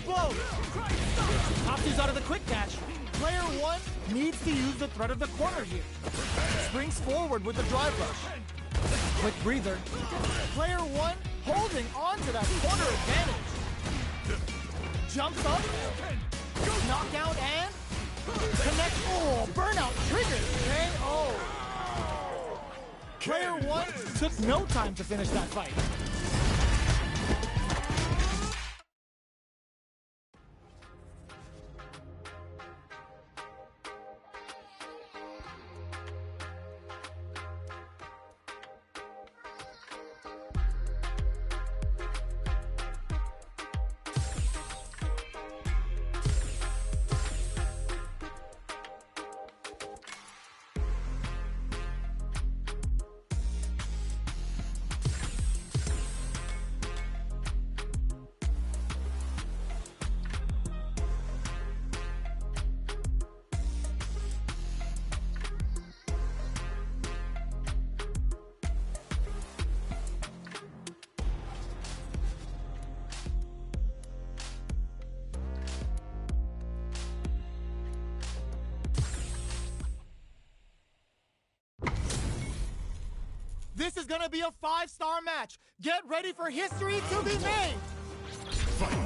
blows. Top two's out of the quick dash. Player one needs to use the threat of the corner here. Springs forward with the drive rush. Quick breather. Player one holding on to that corner advantage. Jumps up. Knockdown and connect. Oh, burnout trigger. KO. Player one took no time to finish that fight. This is gonna be a 5-star match. Get ready for history to be made. Fight.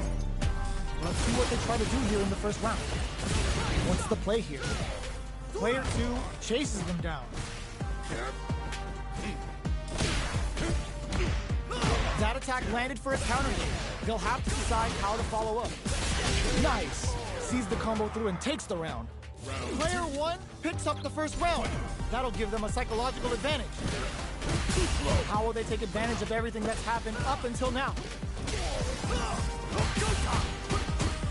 Let's see what they try to do here in the first round. What's the play here? Player two chases them down. That attack landed for a counter hit. They'll have to decide how to follow up. Nice. Sees the combo through and takes the round. Player one picks up the first round. That'll give them a psychological advantage. How will they take advantage of everything that's happened up until now?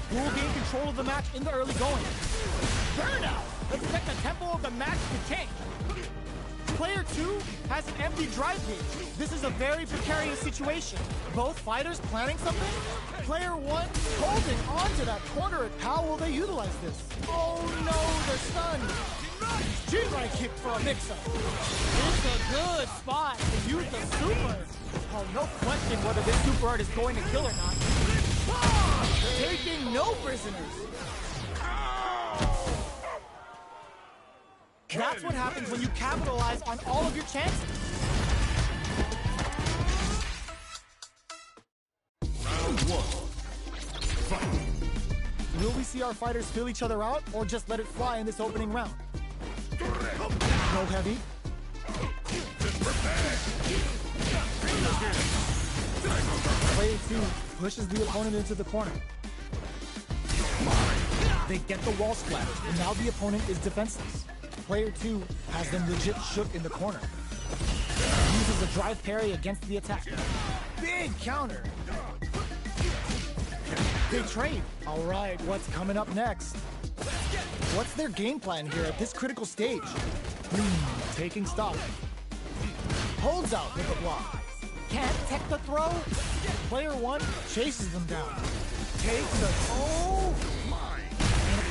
Who will gain control of the match in the early going? Burnout! Expect the tempo of the match to change. Player two has an empty drive gauge. This is a very precarious situation. Both fighters planning something? Player one holding on to that corner. How will they utilize this? Oh no, they're stunned. G-right kick for a mix-up. It's a good spot to use the super. Oh, no question whether this super art is going to kill or not. Taking no prisoners. That's what happens when you capitalize on all of your chances. Round one. Fight. Will we see our fighters fill each other out or just let it fly in this opening round? No heavy. Player two pushes the opponent into the corner. They get the wall splash, and now the opponent is defenseless. Player two has them legit shook in the corner. Uses a drive parry against the attack. Big counter. They trade. All right, what's coming up next? What's their game plan here at this critical stage? Taking stock. Holds out with a block. Can't tech the throw. Player one chases them down. Takes the... Oh!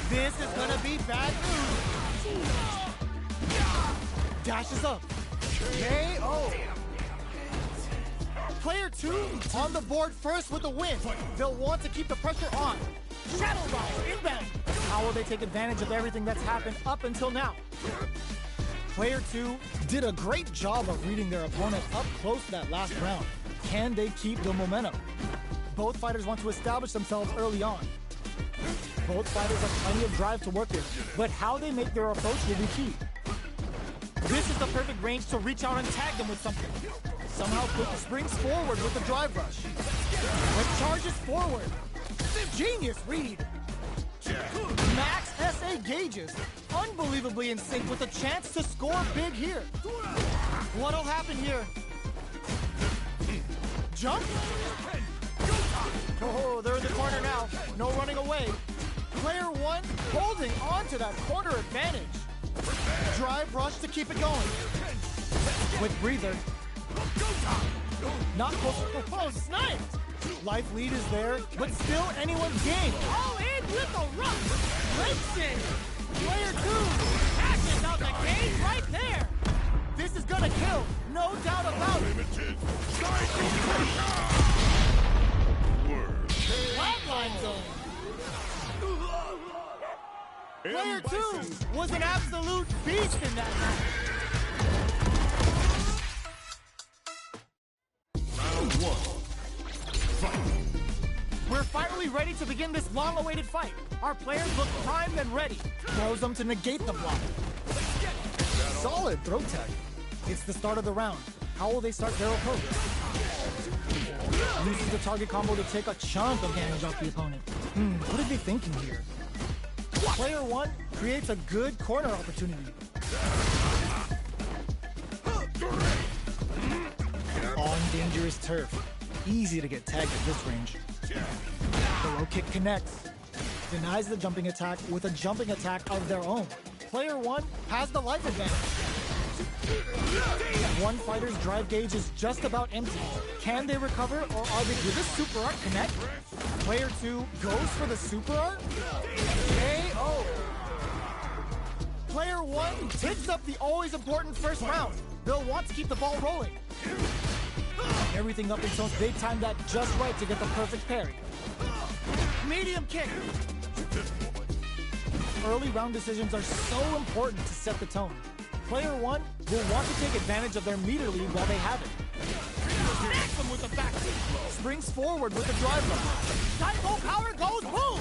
This is gonna be bad news. Dashes up. KO. Player two on the board first with a win. They'll want to keep the pressure on. Shadow Rise inbound. How will they take advantage of everything that's happened up until now? Player two did a great job of reading their opponent up close that last round. Can they keep the momentum? Both fighters want to establish themselves early on. Both fighters have plenty of drive to work with, but how they make their approach will be key. This is the perfect range to reach out and tag them with something. Somehow Quick springs forward with the drive rush. Quick charges forward. Genius read. Max SA gauges. Unbelievably in sync with a chance to score big here. What'll happen here? Jump? Oh, they're in the corner now. No running away. Player one holding on to that corner advantage. Drive rush to keep it going. With breather. Not close. Oh, sniped! Life lead is there, but still anyone's game. All in with the rush. Lynching. Player two passes out the game right there. This is gonna kill, no doubt about it. Flatline zone. Player 2 was an absolute beast in that match. Round 1. Fight. We're finally ready to begin this long-awaited fight. Our players look primed and ready. Throws them to negate the block. Solid throw tag. It's the start of the round. How will they start their approach? Uses the target combo to take a chunk of damage off the opponent. What are they thinking here? Player 1 creates a good corner opportunity. On dangerous turf. Easy to get tagged at this range. The low kick connects. Denies the jumping attack with a jumping attack of their own. Player 1 has the life advantage. One fighter's drive gauge is just about empty. Can they recover, or are they... Will this super art connect? Player 2 goes for the super art? KO! Player 1 takes up the always important first round. They'll want to keep the ball rolling. Everything up until they timed that just right to get the perfect parry. Medium kick. Early round decisions are so important to set the tone. Player 1 will want to take advantage of their meter lead while they have it. Snacks them with the back kick. Springs forward with the drive run. Dynamo power goes boom!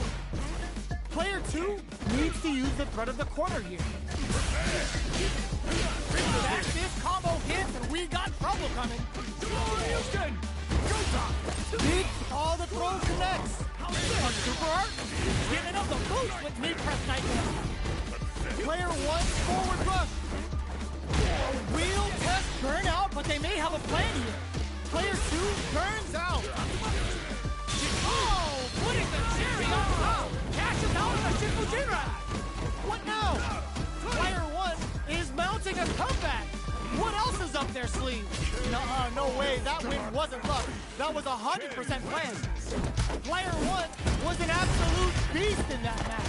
Player 2 needs to use the threat of the corner here. That fifth combo hits and we got trouble coming. Houston! Big, all the throw connects. A super art? Giving up the boost with knee press nightmare. Player 1 forward rush. Real test burn out, but they may have a plan here. Player 2 burns out. Oh, putting the cherry on top. Cashes out of the Shifujinra. What now? Player 1 is mounting a comeback. What else is up their sleeve? No way, that win wasn't luck. That was 100% planned. Player 1 was an absolute beast in that match.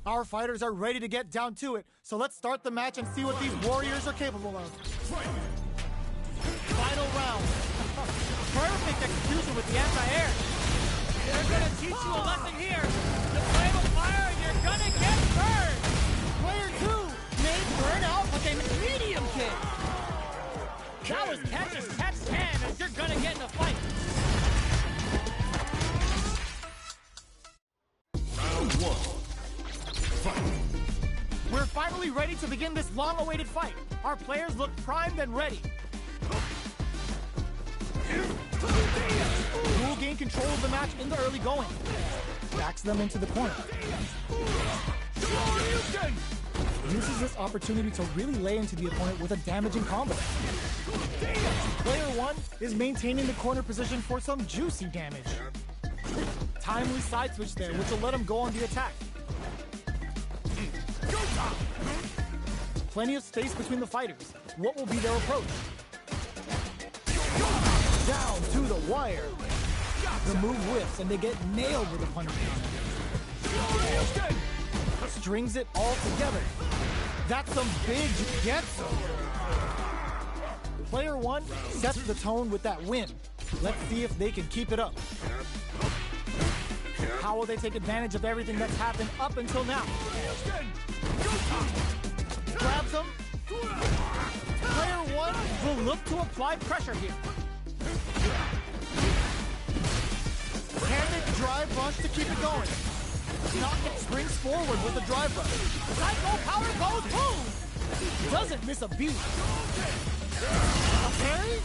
Our fighters are ready to get down to it, so let's start the match and see what these warriors are capable of. Final round. Perfect execution with the anti-air. They're gonna teach you a lesson here. The flame of fire and you're gonna get burned. Player 2 may burn out with a Medium kick. That was catch as catch can as you're gonna get in a fight. Round 1. Fight. We're finally ready to begin this long-awaited fight. Our players look primed and ready. Who will gain control of the match in the early going? Backs them into the corner. Uses this opportunity to really lay into the opponent with a damaging combo. Player 1 is maintaining the corner position for some juicy damage. Timely side switch there, which will let him go on the attack. Plenty of space between the fighters. What will be their approach? Down to the wire. The move whiffs and they get nailed with a punish counter. Strings it all together. That's some big get-some. Player 1 sets the tone with that win. Let's see if they can keep it up. How will they take advantage of everything that's happened up until now? Grabs him. Player 1 will look to apply pressure here. Can they drive rush to keep it going? Knocket springs forward with a drive rush. Psycho power goes boom! Doesn't miss a beat. A parry?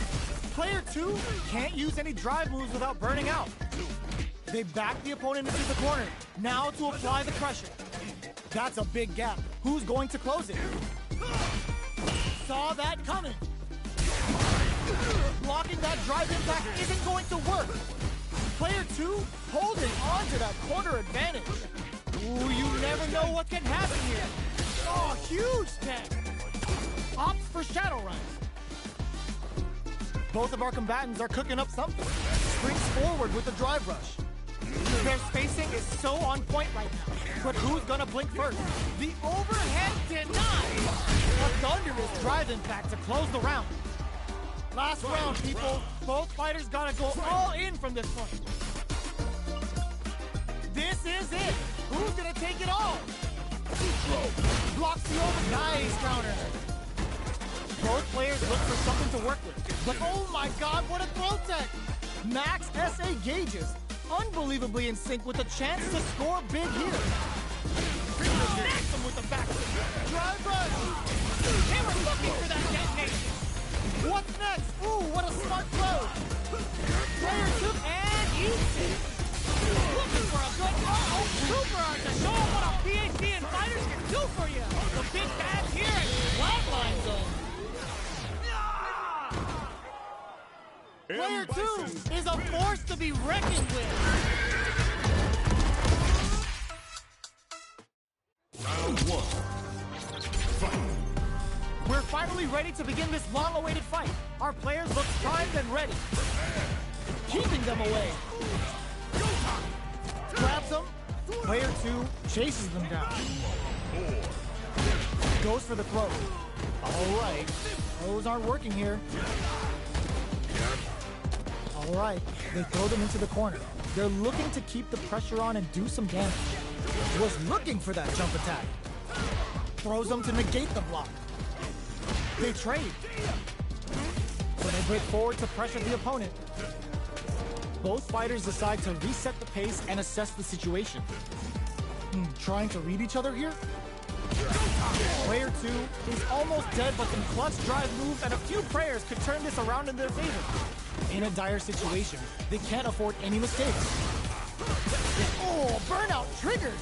Player 2 can't use any drive moves without burning out. They back the opponent into the corner. Now to apply the pressure. That's a big gap. Who's going to close it? Saw that coming. Blocking that drive impact isn't going to work. Player 2 holding on to that corner advantage. Ooh, you never know what can happen here. Oh, huge tech. Opts for Shadow Rise. Both of our combatants are cooking up something. Springs forward with the drive rush. Their spacing is so on point right now. But who's gonna blink first? The overhead denied. A thunderous drive impact to close the round. Last round, people. Both fighters gotta go all in from this point. This is it. Who's gonna take it all? Blocks the over. Nice counter. Both players look for something to work with. But oh my god, what a throw tech! Max SA gauges. Unbelievably in sync with a chance to score big here. Snacks him with the back. Drive rush. They were looking for that detonation. What's next? Ooh, what a smart throw. Player 2 and eats it. Looking for a good super art to show them what a PhD in fighters can do for you. The big bad's here and flatline zone. Player 2 is a force to be reckoned with. Round 1. Fight. We're finally ready to begin this long-awaited fight. Our players look primed and ready. Keeping them away. Grabs them. Player 2 chases them down. Goes for the throw. All right. Throws aren't working here. All right. They throw them into the corner. They're looking to keep the pressure on and do some damage. Was looking for that jump attack. Throws them to negate the block. They trade. So they break forward to pressure the opponent. Both fighters decide to reset the pace and assess the situation. Trying to read each other here? Player 2 is almost dead, but some clutch drive moves and a few prayers could turn this around in their favor. In a dire situation, they can't afford any mistakes. Oh, burnout triggered!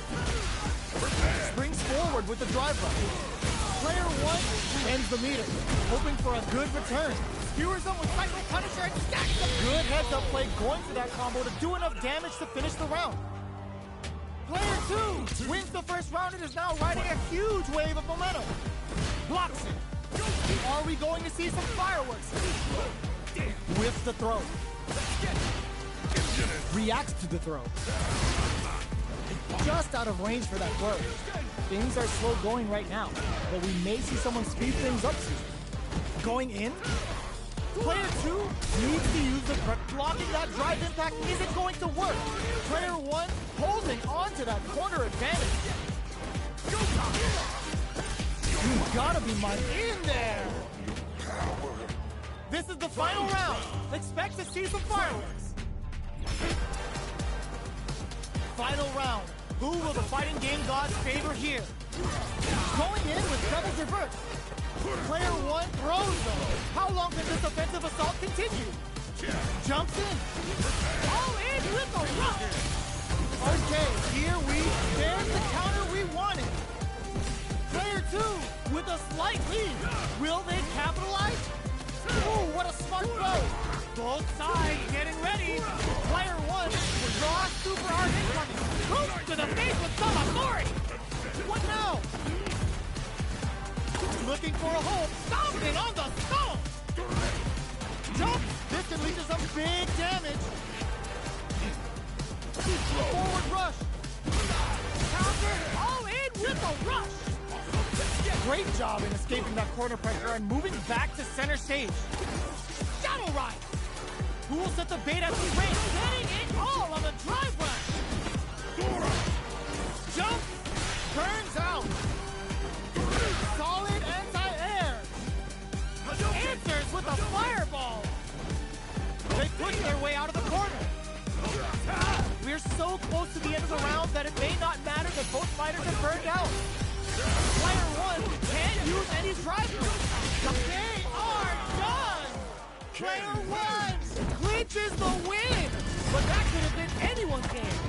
Springs forward with the drive rush. Player 1 ends the meter, hoping for a good return. Skewers them with Psycho Punisher and stacks them. Good heads-up play going for that combo to do enough damage to finish the round. Player 2 wins the first round and is now riding a huge wave of momentum. Blocks it. Are we going to see some fireworks? Whiffs the throw. Reacts to the throw. Just out of range for that throw. Things are slow going right now, but we may see someone speed things up soon. Going in? Player 2 needs to use the blocking that drive impact isn't going to work. Player 1 holding on to that corner advantage. You gotta be mine in there! This is the final round. Expect to see some fireworks. Final round. Who will the fighting game gods favor here? Going in with double reverse. Player 1 throws them. How long can this offensive assault continue? Jumps in. All in with the rush. Okay, here there's the counter we wanted. Player 2 with a slight lead. Will they capitalize? Ooh, what a smart throw. Both sides getting ready. Player 1 draws super hard incoming. Boom to the face with some authority. What now? Looking for a hole. Stomping on the skull. Jump! This can lead to some big damage. Forward rush. Counter all in with a rush. Great job in escaping that corner pressure and moving back to center stage. Shadow Ride. Who will set the bait as he races? Getting it all on the drive rush. Jump! Turns out. Solid anti-air. Answers with a fireball. They push their way out of the corner. We're so close to the end of the round that it may not matter that both fighters are burned out. Player 1 can't use any drive moves. They are done! Player 1 clinches the win! But that could have been anyone's game.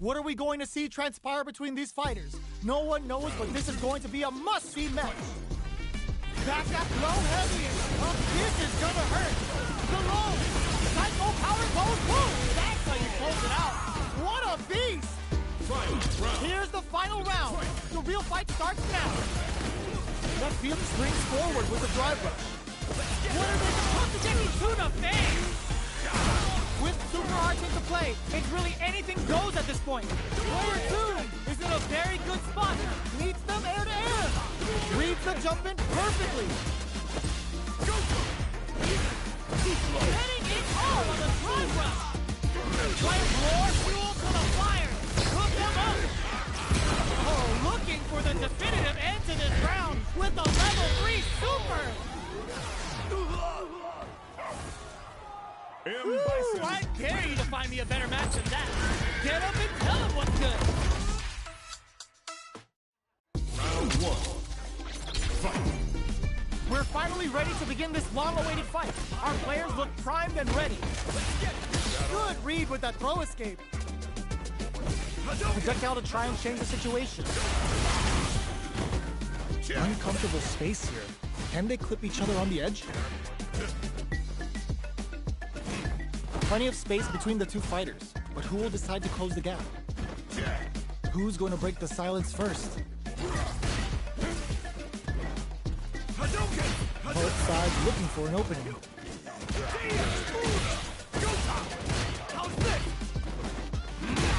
What are we going to see transpire between these fighters? No one knows, but this is going to be a must-see match. Back that low heavy. This is gonna hurt. The low. Psycho power goes boom. That's how you close it out. What a beast. Here's the final round. The real fight starts now. That field springs forward with the drive rush. What are they supposed to get me to the face? With super arts into play, it's really anything goes at this point. Player 2 is in a very good spot. Meets them air to air. Reads the jump in perfectly. Heading in all on the drive rush. Like more fuel to the fire. Hook them up. Oh, looking for the definitive end to this round with a level 3 super. Ooh, I dare you to find me a better match than that. Get up and tell him what's good. Round 1. Fight. We're finally ready to begin this long-awaited fight. Our players look primed and ready. Good read with that throw escape. Projectile to try and change the situation. Uncomfortable space here. Can they clip each other on the edge? Plenty of space between the two fighters, but who will decide to close the gap? Who's going to break the silence first? Both sides looking for an opening.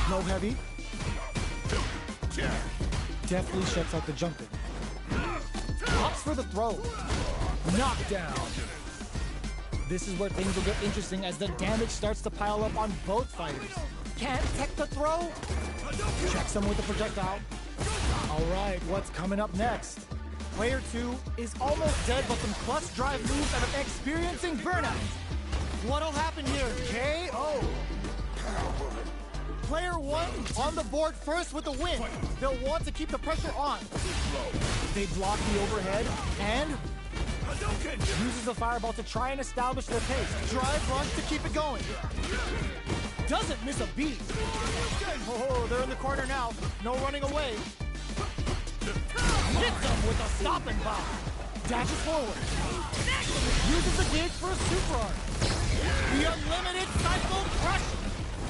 No heavy. Definitely shuts out the jumping. Opts for the throw. Knockdown. This is where things will get interesting as the damage starts to pile up on both fighters. Can't tech the throw? Checks him with the projectile. All right, what's coming up next? Player 2 is almost dead, but some plus drive moves and experiencing burnout. What'll happen here? KO. Player 1 on the board first with the win. They'll want to keep the pressure on. They block the overhead and uses the fireball to try and establish their pace. Drive rush to keep it going. Doesn't miss a beat. Oh, they're in the corner now. No running away. Hits them with a stopping bomb. Dashes forward. Uses the gauge for a super art. The unlimited cycle crush.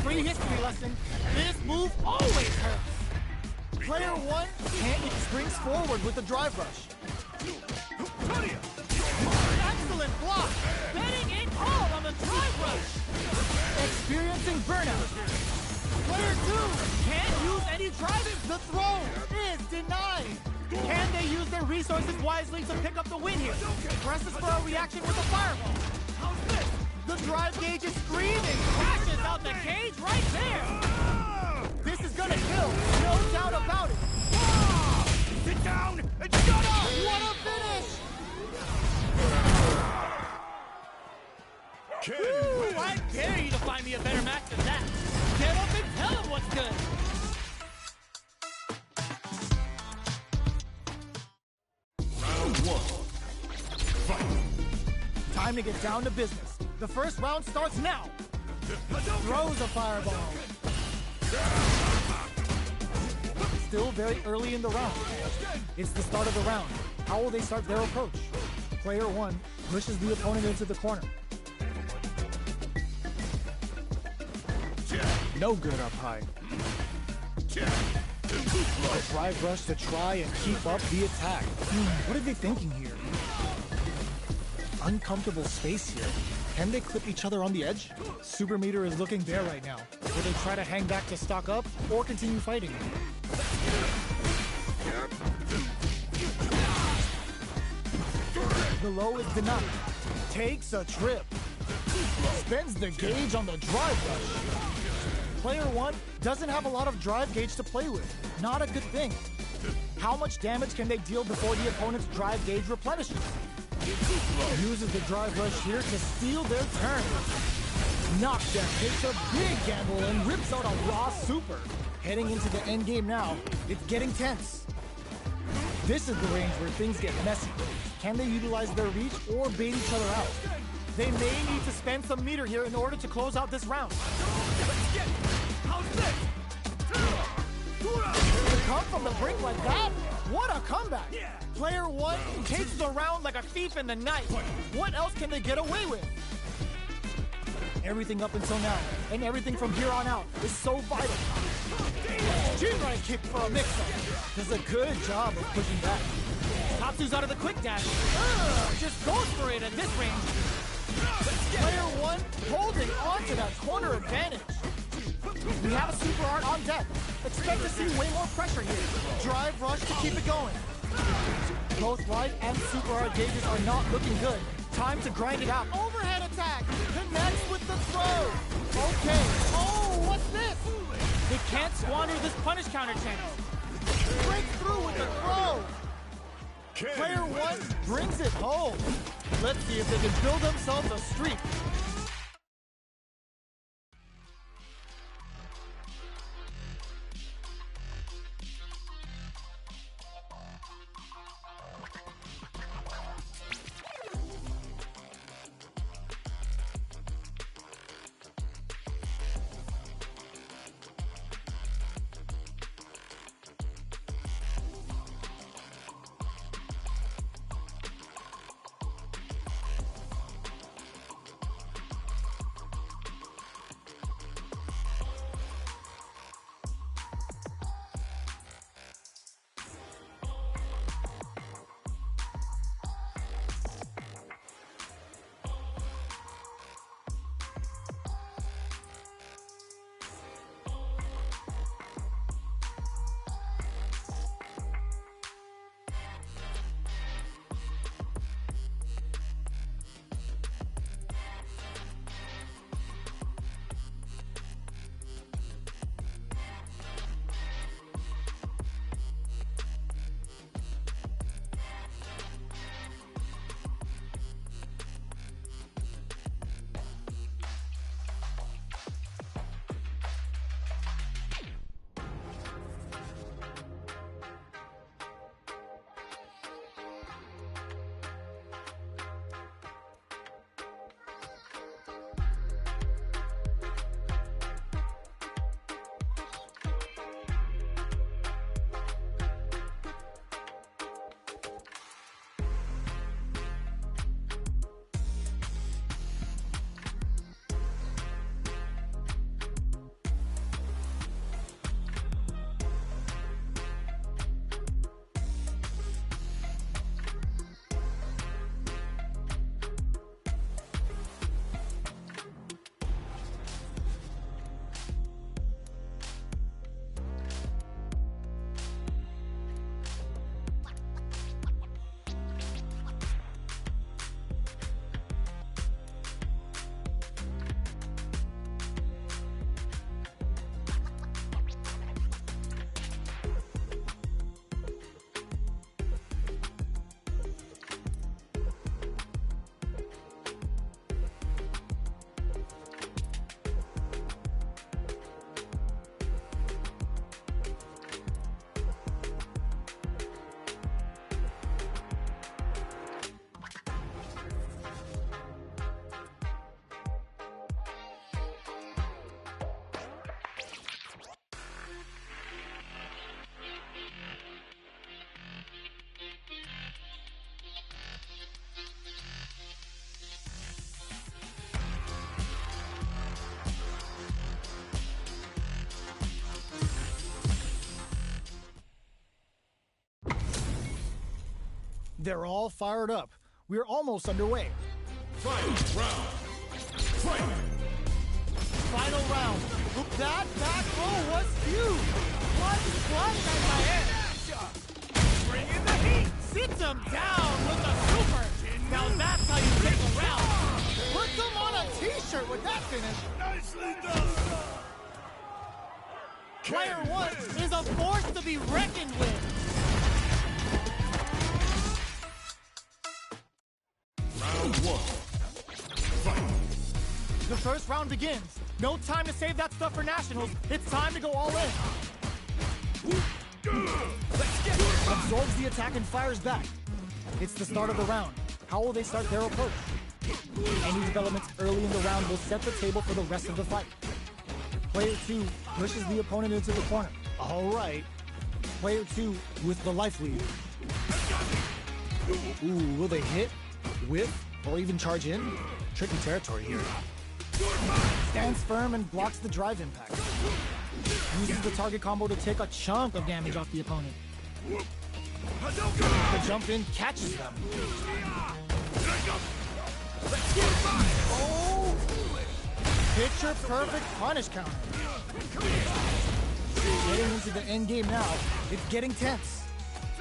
Free history lesson. This move always hurts. Player 1 springs forward with the drive rush. Excellent block. Betting it all on the drive rush. Experiencing burnout. Player 2 can't use any driving. The throw is denied. Can they use their resources wisely to pick up the win here? Presses for a reaction with a fireball. The drive gauge is screaming. Crashes out the cage right there. This is gonna kill. No doubt about it. Sit down and shut up. What a finish. Ooh, I dare you to find me a better match than that. Get up and tell him what's good. Round 1. Fight. Time to get down to business. The first round starts now. Throws a fireball. Still very early in the round. It's the start of the round. How will they start their approach? Player 1 pushes the opponent into the corner. No good up high. A drive rush to try and keep up the attack. What are they thinking here? Uncomfortable space here. Can they clip each other on the edge? Super meter is looking bare right now. Will they try to hang back to stock up or continue fighting? The low is denied. Takes a trip. Spends the gauge on the drive rush. Player 1 doesn't have a lot of drive gauge to play with. Not a good thing. How much damage can they deal before the opponent's drive gauge replenishes? Uses the drive rush here to steal their turn. Knockdown takes a big gamble and rips out a raw super. Heading into the end game now, it's getting tense. This is the range where things get messy. Can they utilize their reach or bait each other out? They may need to spend some meter here in order to close out this round. To come from the brink like that? What a comeback! Player 1 takes the round like a thief in the night. What else can they get away with? Everything up until now, and everything from here on out, is so vital. Chin-right kick for a mix-up. Does a good job of pushing back. Tatsu's out of the quick dash. Just goes for it at this range. Player 1 holding on to that corner advantage. We have a super art on deck. Expect to see way more pressure here. Drive rush to keep it going. Both light and super art gauges are not looking good. Time to grind it out. Overhead attack. Connects with the throw. Okay. Oh, what's this? They can't squander this punish counter chance. Breaks through with the throw. Player 1 brings it home. Let's see if they can build themselves a streak. They're all fired up. We're almost underway. Final round. Fight! Final round. That back row was huge. What? Bring in the heat! Sits him down with a super! Now that's how you take a round! Put them on a t-shirt with that finish. Nicely done! Player 1 Is a force to be reckoned with! Round 1. Fight! The first round begins. No time to save that stuff for nationals. It's time to go all in. Absorbs the attack and fires back. It's the start of the round. How will they start their approach? Any developments early in the round will set the table for the rest of the fight. Player 2 pushes the opponent into the corner. All right. Player 2 with the life lead. Ooh, will they hit, whiff, or even charge in? Tricky territory here. Stands firm and blocks the drive impact. Uses the target combo to take a chunk of damage off the opponent. The jump in catches them. Oh! Picture perfect punish counter. Getting into the end game now. It's getting tense.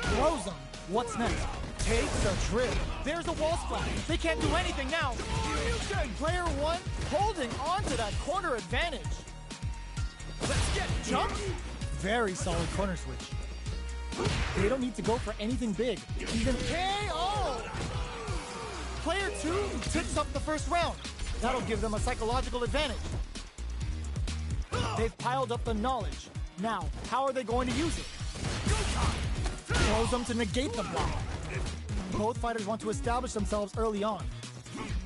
Throws them. What's next? Takes a trip. There's a wall splash. They can't do anything now. Player 1 holding on to that corner advantage. Let's get jump. Very solid corner switch. They don't need to go for anything big. Even KO. Player 2 takes up the first round. That'll give them a psychological advantage. They've piled up the knowledge. Now, how are they going to use it? Throws them to negate the block. Both fighters want to establish themselves early on,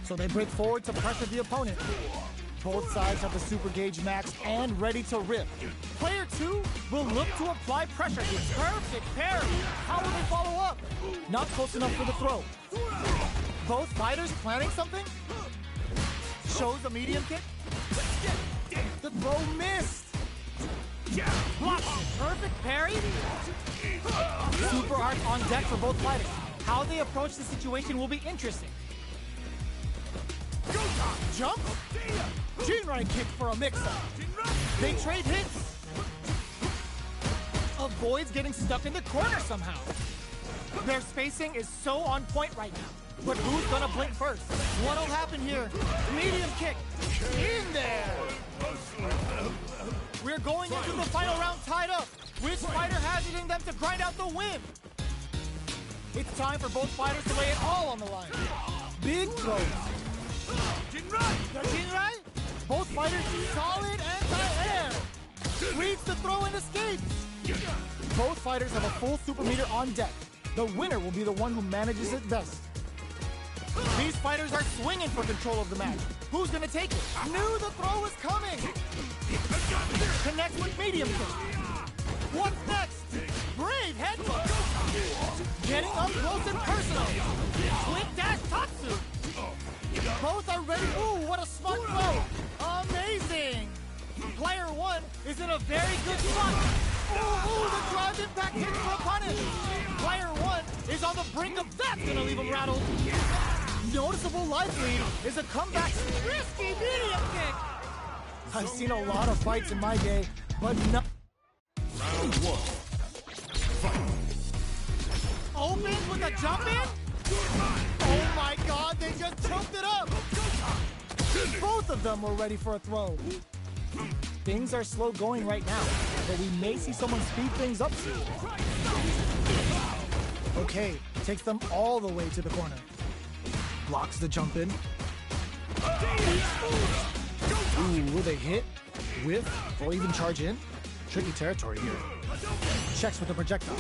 so they break forward to pressure the opponent. Both sides have the super gauge maxed and ready to rip. Player 2 will look to apply pressure here. Perfect parry. How will they follow up? Not close enough for the throw. Both fighters planning something? Shows a medium kick. The throw missed. Block. Perfect parry. Super art on deck for both fighters. How they approach the situation will be interesting. Jump. Jinrai kick for a mix-up. They trade hits. Avoids getting stuck in the corner somehow. Their spacing is so on point right now. But who's gonna blink first? What'll happen here? Medium kick. In there. We're going into the final round tied up. Which fighter has it in them to grind out the win? It's time for both fighters to lay it all on the line. Big throws. Jinrai? Both fighters solid anti-air. Reads the throw and escapes. Both fighters have a full super meter on deck. The winner will be the one who manages it best. These fighters are swinging for control of the match. Who's gonna take it? Knew the throw was coming. Connects with medium kick. What's next? Brave headbutt. Getting up close and personal. Quick dash Tatsu. Both are ready. Ooh, what a smart throw. Amazing. Player 1 is in a very good spot. Ooh, the drive impact hit for a punish. Player 1 is on the brink of that's gonna leave him rattled. Noticeable life lead is a comeback. Risky medium kick. I've seen a lot of fights in my day, but no. Round 1. Fight. Opens with a jump in? Oh my god, they just choked it up! Both of them were ready for a throw. Things are slow going right now, but we may see someone speed things up soon. Okay, takes them all the way to the corner. Blocks the jump in. Ooh, will they hit, whiff, or even charge in? Tricky territory here. Checks with the projectile.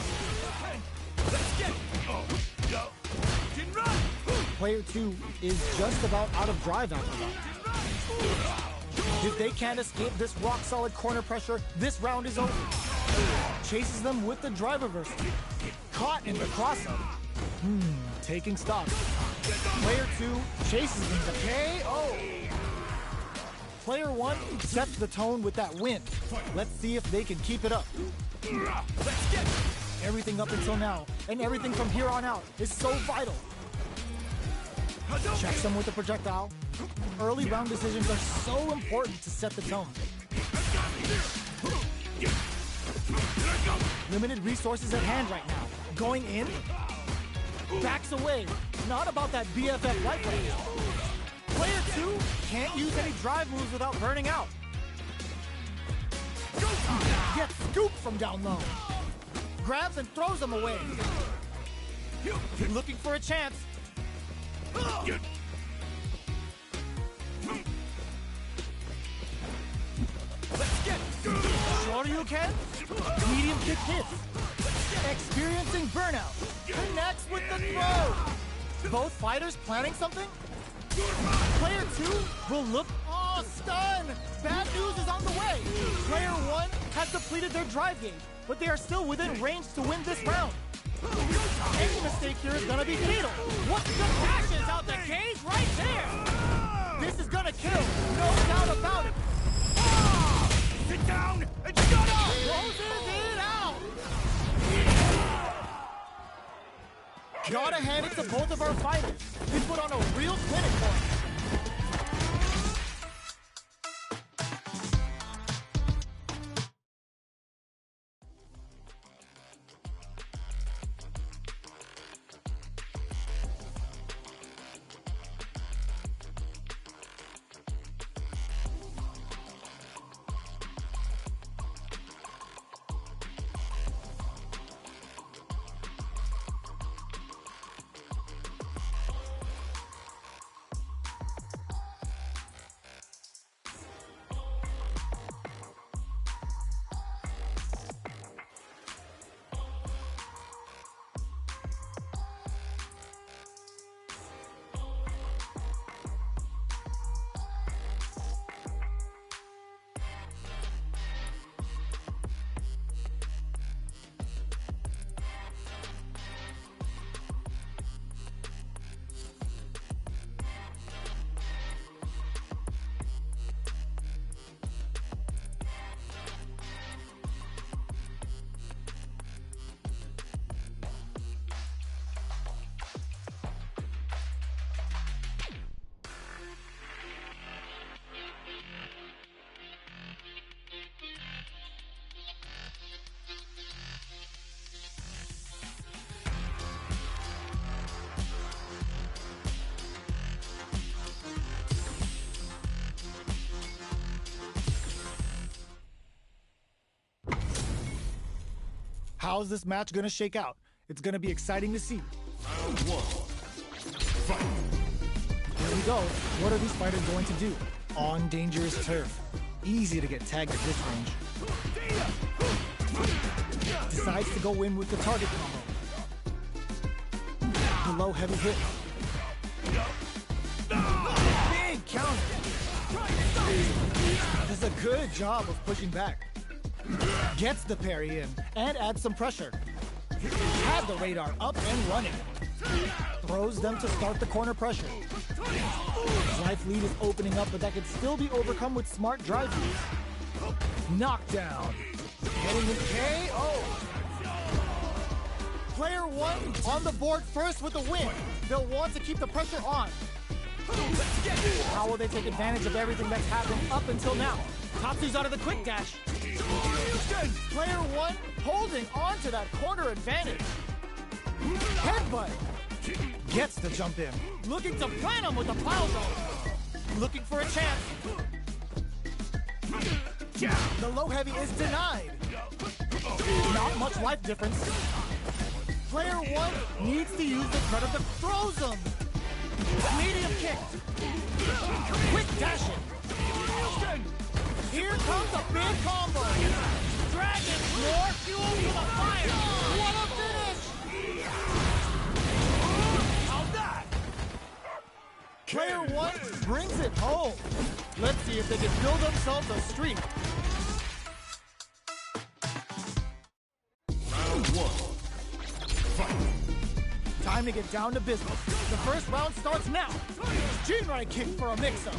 Player 2 is just about out of drive after that. If they can't escape this rock-solid corner pressure, this round is over. Chases them with the drive reversal. Caught in the cross-up. Taking stock. Player 2 chases them to KO. Player 1 sets the tone with that win. Let's see if they can keep it up. Everything up until now, and everything from here on out, is so vital. Checks them with the projectile. Early round decisions are so important to set the tone. Limited resources at hand right now. Going in, backs away. Not about that BFF life range. Player 2 can't use any drive moves without burning out. Gets scooped from down low. Grabs and throws them away. Looking for a chance. Sure you can. Medium kick hits. Experiencing burnout. Connects with the throw. Both fighters planning something? Player 2 will look. Oh, stun! Bad news is on the way. Player 1 has depleted their drive gauge, but they are still within range to win this round. Any mistake here is gonna be fatal. What the dashes out the cage right there! This is gonna kill, no doubt about it. Sit down and shut up! Closes it out! Gotta hand it to both of our fighters. They put on a real clinic for us. How's this match gonna shake out? It's gonna be exciting to see. Round one. Fight. Here we go. What are these fighters going to do? On dangerous turf. Easy to get tagged at this range. Decides to go in with the target combo. The low heavy hit. Big counter. Does a good job of pushing back. Gets the parry in and adds some pressure. Had the radar up and running. Throws them to start the corner pressure. Life lead is opening up, but that can still be overcome with smart drive use. Knockdown. Getting in KO. Player one on the board first with the win. They'll want to keep the pressure on. How will they take advantage of everything that's happened up until now? Tatsu's out of the quick dash. Player one holding on to that corner advantage. Headbutt. Gets the jump in. Looking to plant him with a plow zone. Looking for a chance. The low heavy is denied. Not much life difference. Player one needs to use the threat of the throws him. Medium kick. Quick dashing. Here comes a big combo. Dragon, more fuel to the fire. What a finish! How's that? Player one brings it home. Let's see if they can build themselves a streak. Round one. Fight. Time to get down to business. The first round starts now. Jinrai kick for a mix-up.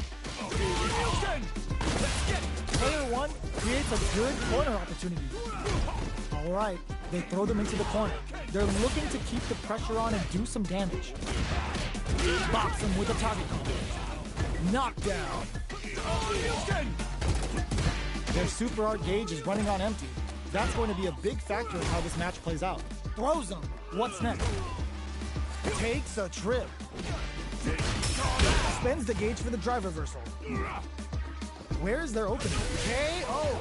Player one creates a good corner opportunity. All right, they throw them into the corner. They're looking to keep the pressure on and do some damage. Box them with a target combo. Knockdown. Their super art gauge is running on empty. That's going to be a big factor in how this match plays out. Throws them. What's next? Takes a trip. Spends the gauge for the drive reversal. Where's their opening? KO.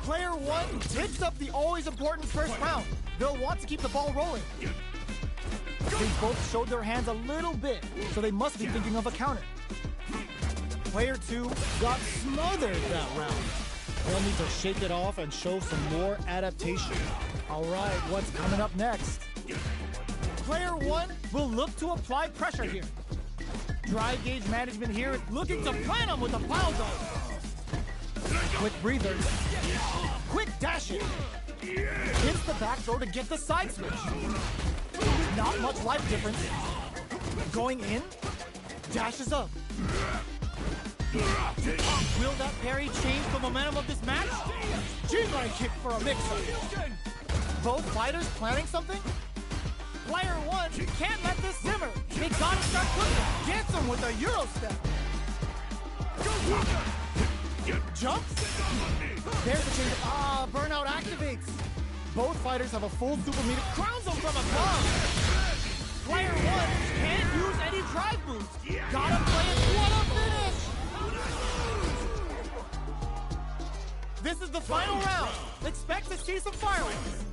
Player one picks up the always important first round. They'll want to keep the ball rolling. They both showed their hands a little bit, so they must be thinking of a counter. Player two got smothered that round. They'll need to shake it off and show some more adaptation. All right, what's coming up next? Player one will look to apply pressure here. Drive gauge management here is looking to plant him with a plow zone. Quick breather. Quick dashing. Hits the back throw to get the side switch. Not much life difference. Going in. Dashes up. Will that parry change the momentum of this match? G-line kick for a mix-up. Both fighters planning something? Player one can't let this simmer. They gotta start cooking. Gets him with a Euro step. Jumps. There's the change. Burnout activates. Both fighters have a full super meter. Crowns him from above. Player one can't use any drive moves. Gotta play it. What a finish! This is the final round. Expect to see some fireworks.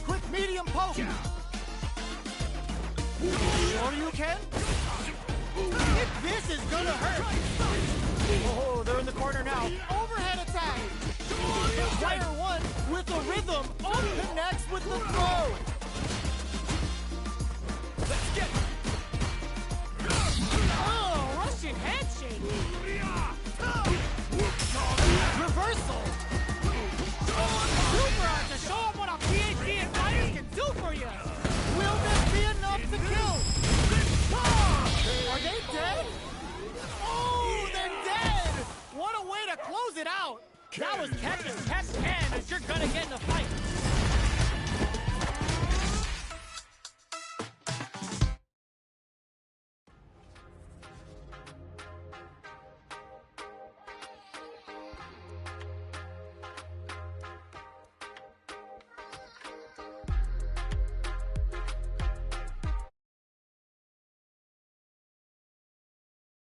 Quick medium poke. Sure you can? This is gonna hurt. Oh, they're in the corner now. Overhead attack. Player one with the rhythm. Connects with the throw. Let's get it. Oh, Russian handshake. Reversal. Super to show them what a PhD in fighters can do for you. Will this be enough to kill? Are they dead? Oh, they're dead! What a way to close it out. That was catch as catch can as you're gonna get in a fight.